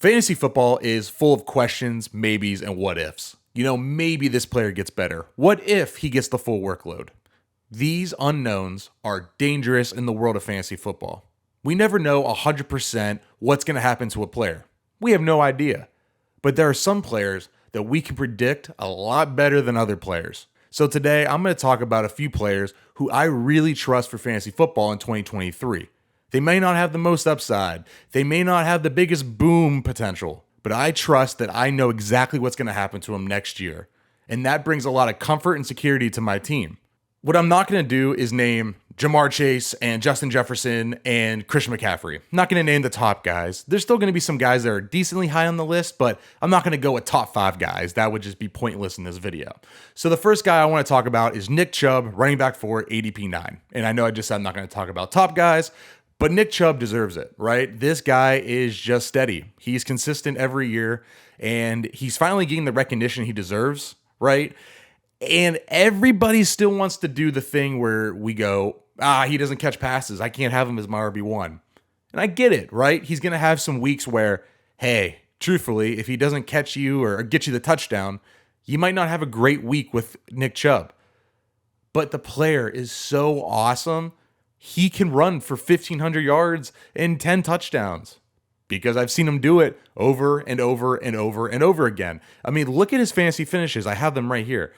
Fantasy football is full of questions, maybes, and what ifs. Maybe this player gets better. What if he gets the full workload? These unknowns are dangerous in the world of fantasy football. We never know 100% what's going to happen to a player. We have no idea. But there are some players that we can predict a lot better than other players. So today, I'm going to talk about a few players who I really trust for fantasy football in 2023. They may not have the most upside. They may not have the biggest boom potential, but I trust that I know exactly what's going to happen to them next year. And that brings a lot of comfort and security to my team. What I'm not going to do is name Jamar Chase and Justin Jefferson and Christian McCaffrey. I'm not going to name the top guys. There's still going to be some guys that are decently high on the list, but I'm not going to go with top 5 guys. That would just be pointless in this video. So the first guy I want to talk about is Nick Chubb, running back 4, ADP 9. And I know I just said I'm not going to talk about top guys, but Nick Chubb deserves it, right? This guy is just steady. He's consistent every year, and he's finally getting the recognition he deserves, right? And everybody still wants to do the thing where we go, he doesn't catch passes. I can't have him as my RB1. And I get it, right? He's going to have some weeks where, hey, truthfully, if he doesn't catch you or get you the touchdown, you might not have a great week with Nick Chubb. But the player is so awesome. He can run for 1,500 yards and 10 touchdowns because I've seen him do it over and over and over and over again. I mean, look at his fantasy finishes. I have them right here.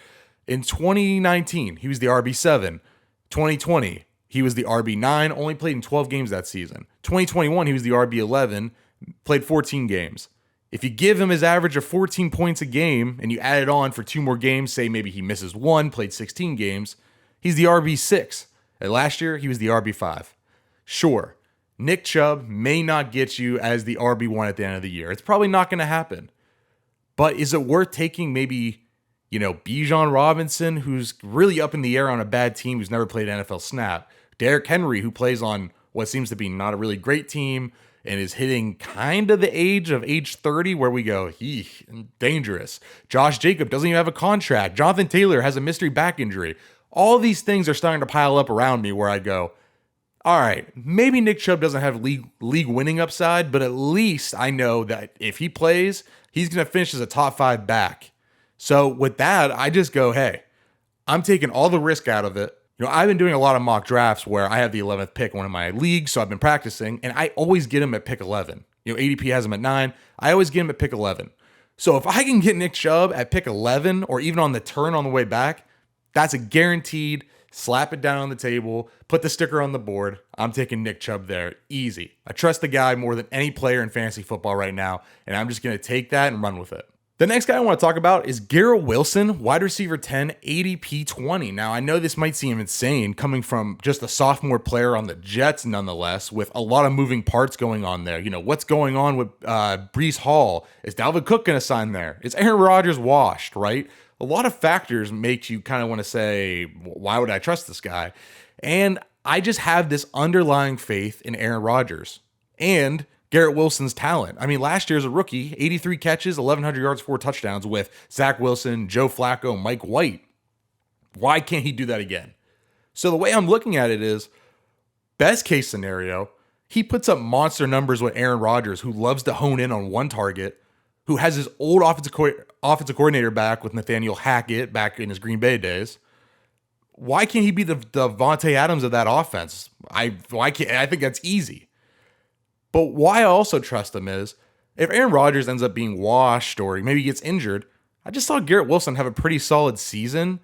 In 2019, he was the RB7. 2020, he was the RB9, only played in 12 games that season. 2021, he was the RB11, played 14 games. If you give him his average of 14 points a game and you add it on for 2 more games, say maybe he misses 1, played 16 games, he's the RB6. And last year, he was the RB5. Sure, Nick Chubb may not get you as the RB1 at the end of the year. It's probably not going to happen. But is it worth taking maybe, Bijan Robinson, who's really up in the air on a bad team, who's never played an NFL snap? Derrick Henry, who plays on what seems to be not a really great team and is hitting kind of the age 30, where we go, dangerous. Josh Jacobs doesn't even have a contract. Jonathan Taylor has a mystery back injury. All these things are starting to pile up around me where I go, all right, maybe Nick Chubb doesn't have league winning upside, but at least I know that if he plays, he's going to finish as a top 5 back. So with that, I just go, hey, I'm taking all the risk out of it. I've been doing a lot of mock drafts where I have the 11th pick in one of my leagues, so I've been practicing, and I always get him at pick 11. ADP has him at 9. I always get him at pick 11. So if I can get Nick Chubb at pick 11 or even on the turn on the way back, that's a guaranteed slap it down on the table, put the sticker on the board. I'm taking Nick Chubb there. Easy. I trust the guy more than any player in fantasy football right now, and I'm just going to take that and run with it. The next guy I want to talk about is Garrett Wilson, wide receiver 10, ADP 20. Now, I know this might seem insane coming from just a sophomore player on the Jets, nonetheless, with a lot of moving parts going on there. What's going on with Breece Hall? Is Dalvin Cook going to sign there? Is Aaron Rodgers washed, right? A lot of factors make you kind of want to say, why would I trust this guy? And I just have this underlying faith in Aaron Rodgers and Garrett Wilson's talent. I mean, last year as a rookie, 83 catches, 1,100 yards, 4 touchdowns with Zach Wilson, Joe Flacco, Mike White. Why can't he do that again? So the way I'm looking at it is, best case scenario, he puts up monster numbers with Aaron Rodgers, who loves to hone in on one target, who has his old offensive coordinator back with Nathaniel Hackett back in his Green Bay days. Why can't he be the Devontae Adams of that offense? I think that's easy. But why I also trust him is, if Aaron Rodgers ends up being washed or maybe gets injured, I just saw Garrett Wilson have a pretty solid season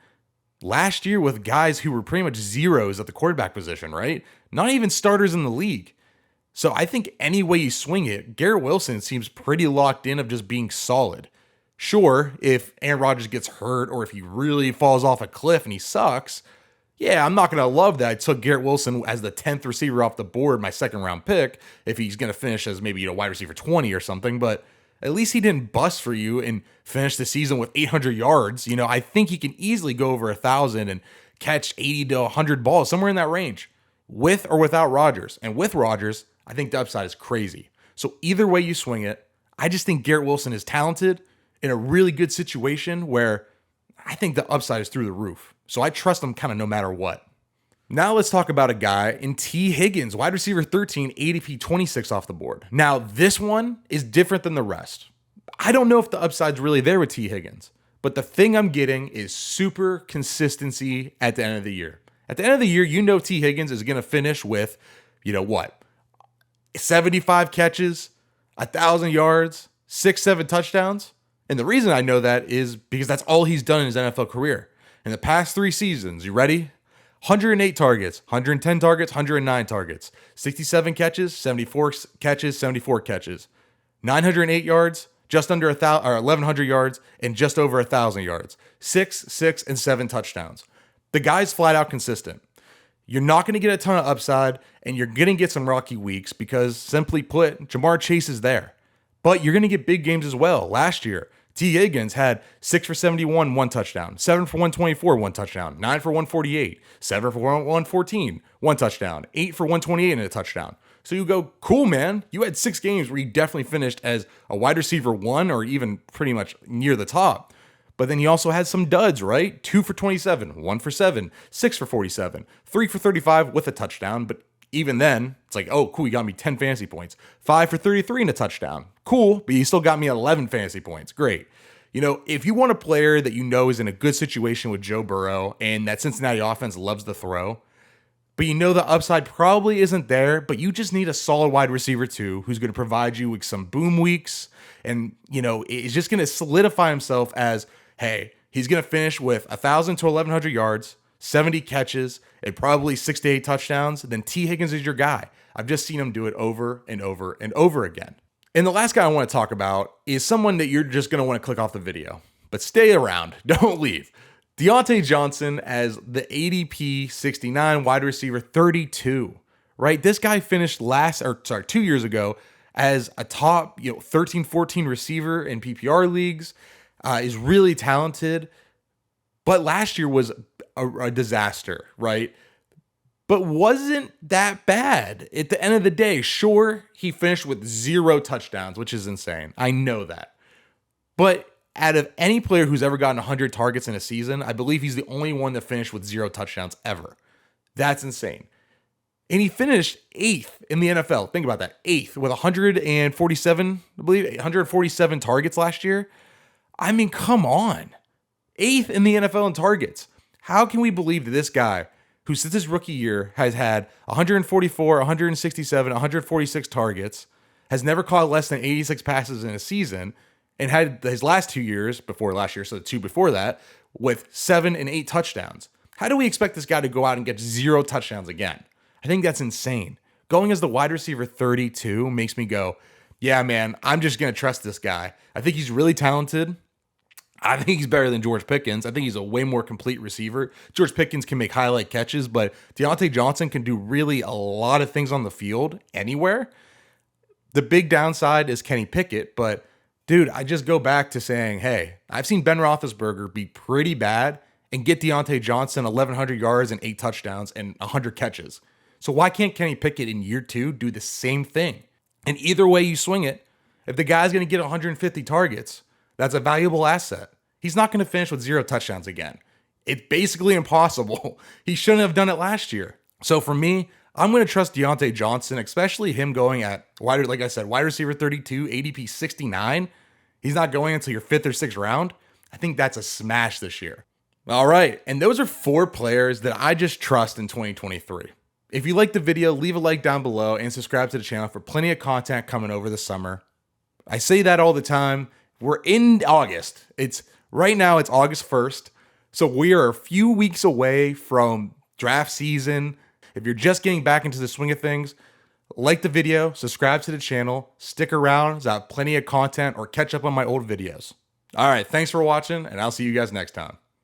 last year with guys who were pretty much zeros at the quarterback position, right? Not even starters in the league. So I think any way you swing it, Garrett Wilson seems pretty locked in of just being solid. Sure, if Aaron Rodgers gets hurt or if he really falls off a cliff and he sucks, yeah, I'm not going to love that I took Garrett Wilson as the 10th receiver off the board, my second round pick, if he's going to finish as maybe wide receiver 20 or something, but at least he didn't bust for you and finish the season with 800 yards. I think he can easily go over 1,000 and catch 80 to 100 balls, somewhere in that range, with or without Rodgers. And with Rodgers, I think the upside is crazy. So either way you swing it, I just think Garrett Wilson is talented in a really good situation where I think the upside is through the roof. So I trust him kind of no matter what. Now let's talk about a guy in T. Higgins, wide receiver 13, ADP 26 off the board. Now this one is different than the rest. I don't know if the upside's really there with T. Higgins, but the thing I'm getting is super consistency at the end of the year. At the end of the year, you know T. Higgins is going to finish with, 75 catches, 1,000 yards, 6-7 touchdowns. And the reason I know that is because that's all he's done in his NFL career. In the past 3 seasons, you ready? 108 targets, 110 targets, 109 targets, 67 catches, 74 catches, 74 catches, 908 yards, just under 1,100 yards, and just over 1,000 yards, 6, and 7 touchdowns. The guy's flat out consistent. You're not going to get a ton of upside, and you're going to get some rocky weeks because, simply put, Jamar Chase is there. But you're going to get big games as well. Last year, T. Higgins had 6 for 71, 1 touchdown, 7 for 124, 1 touchdown, 9 for 148, 7 for 114, 1 touchdown, 8 for 128 and a touchdown. So you go, cool, man. You had 6 games where you definitely finished as a wide receiver 1 or even pretty much near the top. But then he also had some duds, right? 2 for 27, 1 for 7, 6 for 47, 3 for 35 with a touchdown. But even then, it's like, oh, cool, you got me 10 fantasy points. 5 for 33 and a touchdown. Cool, but you still got me 11 fantasy points. Great. If you want a player that you know is in a good situation with Joe Burrow and that Cincinnati offense loves to throw, but the upside probably isn't there, but you just need a solid wide receiver too who's going to provide you with some boom weeks and, is just going to solidify himself as, hey, he's going to finish with 1,000 to 1,100 yards, 70 catches, and probably 6 to 8 touchdowns, then T. Higgins is your guy. I've just seen him do it over and over and over again. And the last guy I want to talk about is someone that you're just going to want to click off the video. But stay around. Don't leave. Deontay Johnson as the ADP 69 wide receiver 32, right? This guy finished 2 years ago as a top 13, 14 receiver in PPR leagues, is really talented. But last year was a disaster, right? But wasn't that bad. At the end of the day, sure, he finished with 0 touchdowns, which is insane. I know that. But out of any player who's ever gotten 100 targets in a season, I believe he's the only one that finished with 0 touchdowns ever. That's insane. And he finished 8th in the NFL. Think about that. 8th with 147, I believe, 147 targets last year. I mean, come on. 8th in the NFL in targets. How can we believe that this guy, who since his rookie year has had 144, 167, 146 targets, has never caught less than 86 passes in a season, and had his last 2 years, before last year, so the 2 before that, with 7 and 8 touchdowns? How do we expect this guy to go out and get 0 touchdowns again? I think that's insane. Going as the wide receiver 32 makes me go, yeah, man, I'm just going to trust this guy. I think he's really talented. I think he's better than George Pickens. I think he's a way more complete receiver. George Pickens can make highlight catches, but Deontay Johnson can do really a lot of things on the field anywhere. The big downside is Kenny Pickett, but dude, I just go back to saying, hey, I've seen Ben Roethlisberger be pretty bad and get Deontay Johnson 1,100 yards and 8 touchdowns and 100 catches. So why can't Kenny Pickett in year 2 do the same thing? And either way you swing it, if the guy's going to get 150 targets, that's a valuable asset. He's not going to finish with 0 touchdowns again. It's basically impossible. He shouldn't have done it last year. So for me, I'm going to trust Deontay Johnson, especially him going at wide receiver 32, ADP 69. He's not going until your 5th or 6th round. I think that's a smash this year. All right, and those are 4 players that I just trust in 2023. If you liked the video, leave a like down below and subscribe to the channel for plenty of content coming over the summer. I say that all the time. We're in August. Right now it's August 1st. So we are a few weeks away from draft season. If you're just getting back into the swing of things, like the video, subscribe to the channel, stick around, as I have plenty of content, or catch up on my old videos. All right, thanks for watching, and I'll see you guys next time.